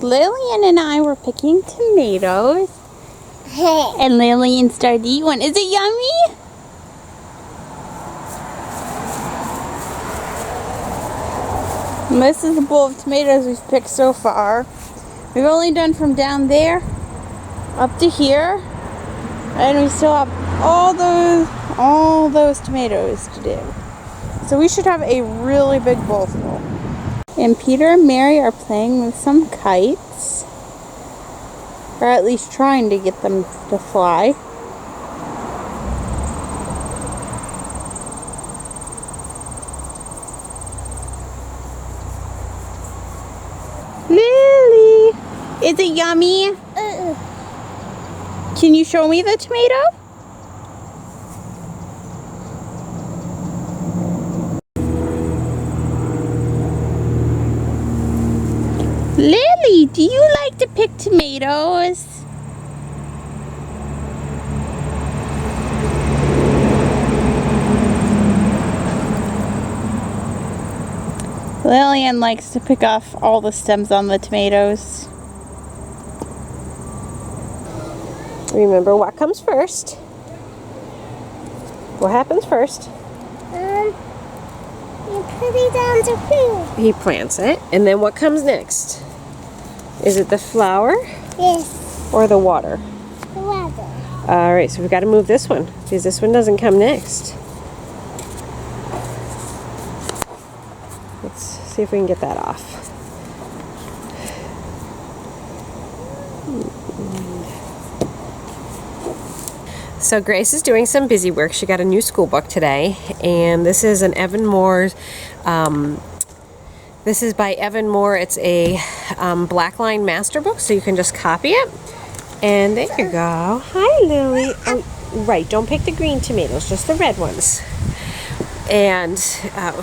Lillian and I were picking tomatoes. And Lillian started to eat one. Is it yummy? And this is the bowl of tomatoes we've picked so far. We've only done from down there up to here. And we still have all those tomatoes to do. So we should have a really big bowl full. And Peter and Mary are playing with some kites. Or at least trying to get them to fly. Lily! Is it yummy? Can you show me the tomato? Lily, do you like to pick tomatoes? Lillian likes to pick off all the stems on the tomatoes. Remember what comes first? What happens first? You put it down the field. He plants it, and then what comes next? Is it the flower? Yes. Or the water? The water. Alright, so we've got to move this one, because this one doesn't come next. Let's see if we can get that off. So Grace is doing some busy work. She got a new school book today, and this is an Evan Moore's, this is by Evan Moore. It's a blackline master book, so you can just copy it. And there you go. Hi, Lily. Oh, right, don't pick the green tomatoes, just the red ones. And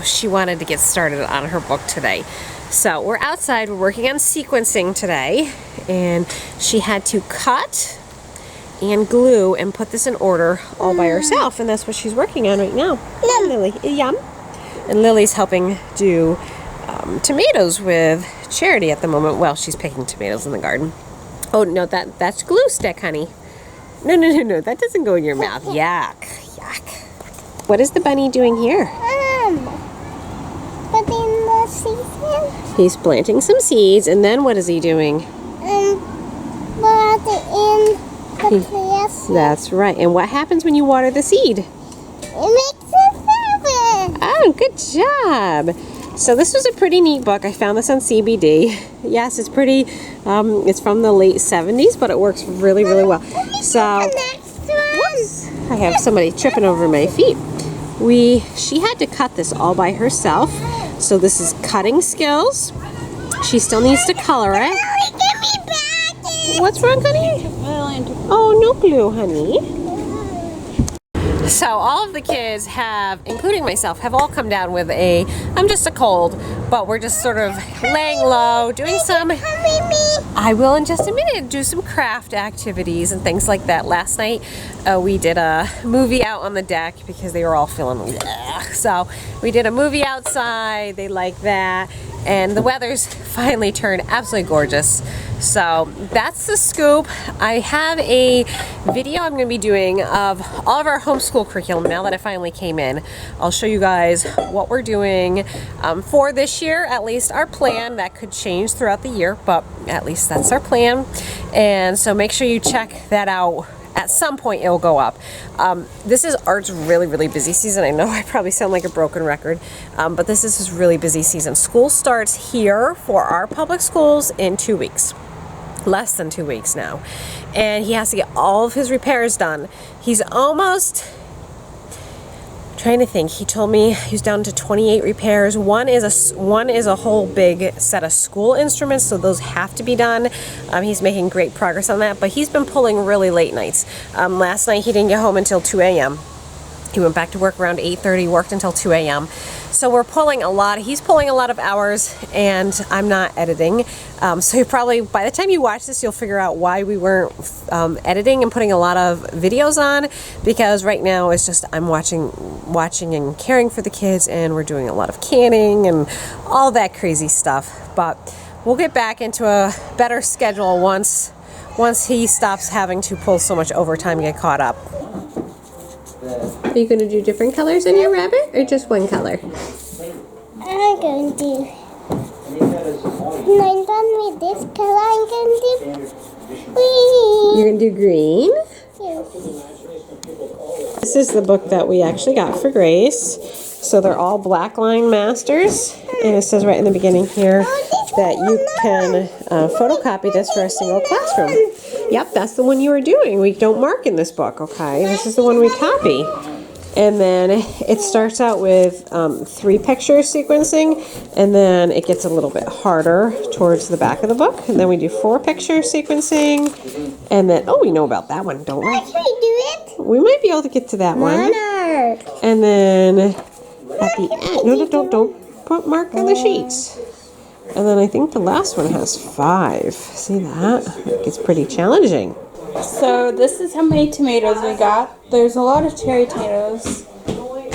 she wanted to get started on her book today. So we're outside, we're working on sequencing today, and she had to cut and glue and put this in order all by herself, and that's what she's working on right now. Yum. Lily, yum. And Lily's helping do tomatoes with Charity at the moment. Well, she's picking tomatoes in the garden. Oh no, that's glue stick, honey. No, that doesn't go in your mouth. Yuck, yuck. What is the bunny doing here? Putting the seeds in. He's planting some seeds, and then what is he doing? Water in the place. That's right. And what happens when you water the seed? It makes a flower. Oh, good job. So this was a pretty neat book. I found this on CBD. Yes, it's pretty, it's from the late 70s, but it works really, really well. So, whoops, I have somebody tripping over my feet. She had to cut this all by herself. So this is cutting skills. She still needs to color it. Give me back. What's wrong, honey? Oh, no glue, honey. So all of the kids have, including myself, have all come down with I'm just a cold, but we're just sort of laying low, doing some, I will in just a minute, do some craft activities and things like that. Last night we did a movie out on the deck because they were all feeling bleh. So we did a movie outside, they like that, and the weather's finally turned absolutely gorgeous. So that's the scoop. I have a video I'm going to be doing of all of our homeschool curriculum now that it finally came in. I'll show you guys what we're doing for this year, at least our plan. That could change throughout the year, but at least that's our plan. And so make sure you check that out. At some point it will go up. This is Art's really, really busy season. I know I probably sound like a broken record, but this is his really busy season. School starts here for our public schools in 2 weeks. Less than 2 weeks now. And he has to get all of his repairs done. He's almost, trying to think, he told me he's down to 28 repairs. One is a whole big set of school instruments, so those have to be done. He's making great progress on that, but he's been pulling really late nights. Last night he didn't get home until 2 a.m. He went back to work around 8:30, worked until 2 a.m. So we're pulling a lot. He's pulling a lot of hours, and I'm not editing. So you probably, by the time you watch this, you'll figure out why we weren't editing and putting a lot of videos on, because right now it's just I'm watching and caring for the kids, and we're doing a lot of canning and all that crazy stuff. But we'll get back into a better schedule once he stops having to pull so much overtime to get caught up. Are you going to do different colors in your rabbit or just one color? I'm going to. When I'm done with this color, I'm going to do green. You're going to do green? Yes. This is the book that we actually got for Grace. So they're all black line masters. And it says right in the beginning here that you can photocopy this for a single classroom. Yep, that's the one you were doing. We don't mark in this book, okay? This is the one we copy. And then it starts out with 3 picture sequencing, and then it gets a little bit harder towards the back of the book. And then we do 4 picture sequencing, and then, oh, we know about that one, don't we? Can I do it? We might be able to get to that one. And then at the end, no, don't put mark on the sheets. And then I think the last one has 5. See that? It's pretty challenging. So this is how many tomatoes we got. There's a lot of cherry tomatoes,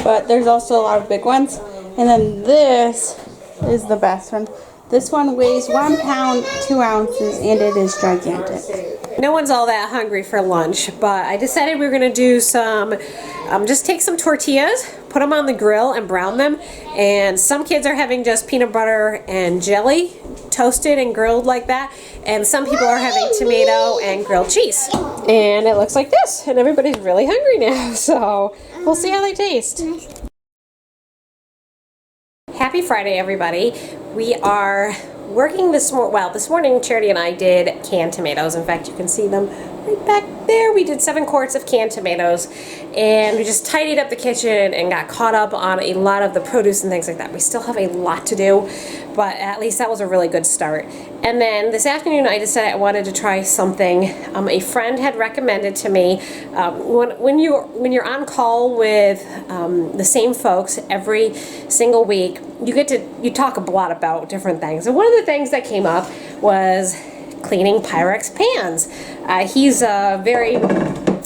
but there's also a lot of big ones. And then this is the best one. This one weighs 1 pound, 2 ounces, and it is gigantic. No one's all that hungry for lunch, but I decided we were going to do some, just take some tortillas, put them on the grill and brown them. And some kids are having just peanut butter and jelly, toasted and grilled like that. And some people are having tomato and grilled cheese. And it looks like this, and everybody's really hungry now, so we'll see how they taste. Happy Friday, everybody. We are working this morning Charity and I did canned tomatoes. In fact, you can see them right back there. We did 7 quarts of canned tomatoes, and we just tidied up the kitchen and got caught up on a lot of the produce and things like that. We still have a lot to do, but at least that was a really good start. And then this afternoon I decided I wanted to try something a friend had recommended to me. When you're on call with the same folks every single week, you talk a lot about different things. And one of the things that came up was cleaning Pyrex pans. He's a very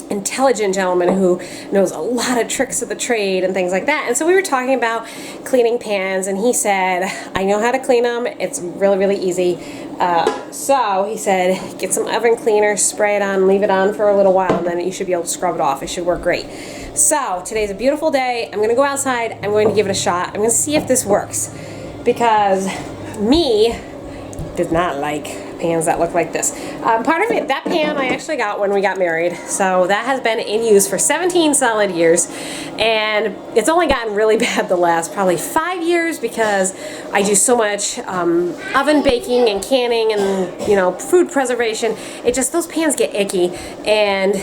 intelligent gentleman who knows a lot of tricks of the trade and things like that. And so we were talking about cleaning pans, and he said, I know how to clean them. It's really, really easy. So he said, get some oven cleaner, spray it on, leave it on for a little while, and then you should be able to scrub it off. It should work great. So today's a beautiful day. I'm going to go outside. I'm going to give it a shot. I'm going to see if this works, because me does not like pans that look like this. Part of it, that pan I actually got when we got married, so that has been in use for 17 solid years, and it's only gotten really bad the last probably 5 years because I do so much oven baking and canning and food preservation. Those pans get icky, and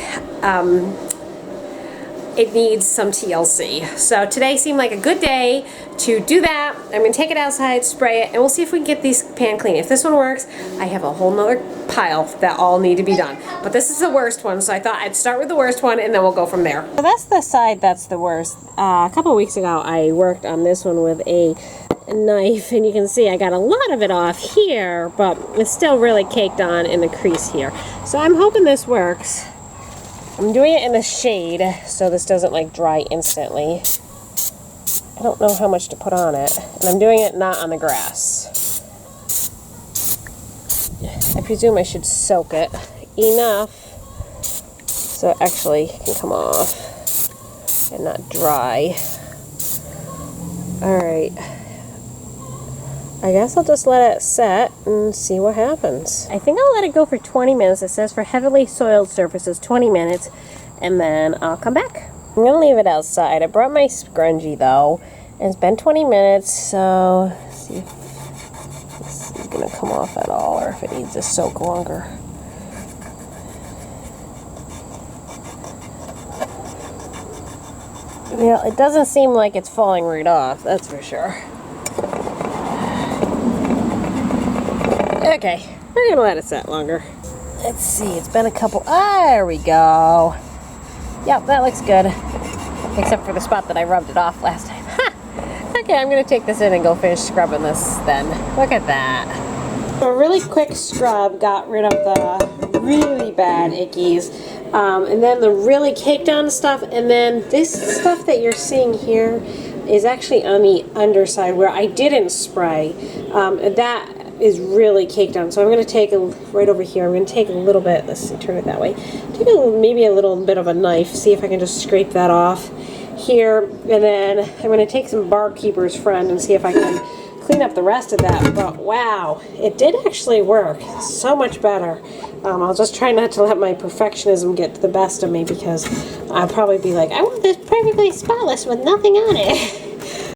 it needs some TLC. So today seemed like a good day to do that. I'm gonna take it outside, spray it, and we'll see if we can get these pan clean. If this one works, I have a whole nother pile that all need to be done. But this is the worst one, so I thought I'd start with the worst one and then we'll go from there. So that's the side that's the worst. A couple weeks ago I worked on this one with a knife, and you can see I got a lot of it off here, but it's still really caked on in the crease here. So I'm hoping this works. I'm doing it in the shade so this doesn't like dry instantly. I don't know how much to put on it, and I'm doing it not on the grass. I presume I should soak it enough so it actually can come off and not dry. Alright, I guess I'll just let it set and see what happens. I think I'll let it go for 20 minutes. It says for heavily soiled surfaces 20 minutes, and then I'll come back. I'm gonna leave it outside. I brought my scrunchie though, and it's been 20 minutes, so let's see if this is gonna come off at all or if it needs to soak longer. Yeah, it doesn't seem like it's falling right off, that's for sure. Okay, we're gonna let it set longer. Let's see, it's been a couple, there we go. Yep, that looks good. Except for the spot that I rubbed it off last time. Ha! Okay, I'm gonna take this in and go finish scrubbing this then. Look at that. A really quick scrub got rid of the really bad ickies. And then the really caked on stuff, and then this stuff that you're seeing here is actually on the underside where I didn't spray. That is really caked on. So I'm going to take right over here, I'm going to take a little bit, let's see, turn it that way, take maybe a little bit of a knife, see if I can just scrape that off here, and then I'm going to take some Barkeeper's Friend and see if I can clean up the rest of that. But wow, it did actually work so much better. I'll just try not to let my perfectionism get the best of me, because I'll probably be like, I want this perfectly spotless with nothing on it.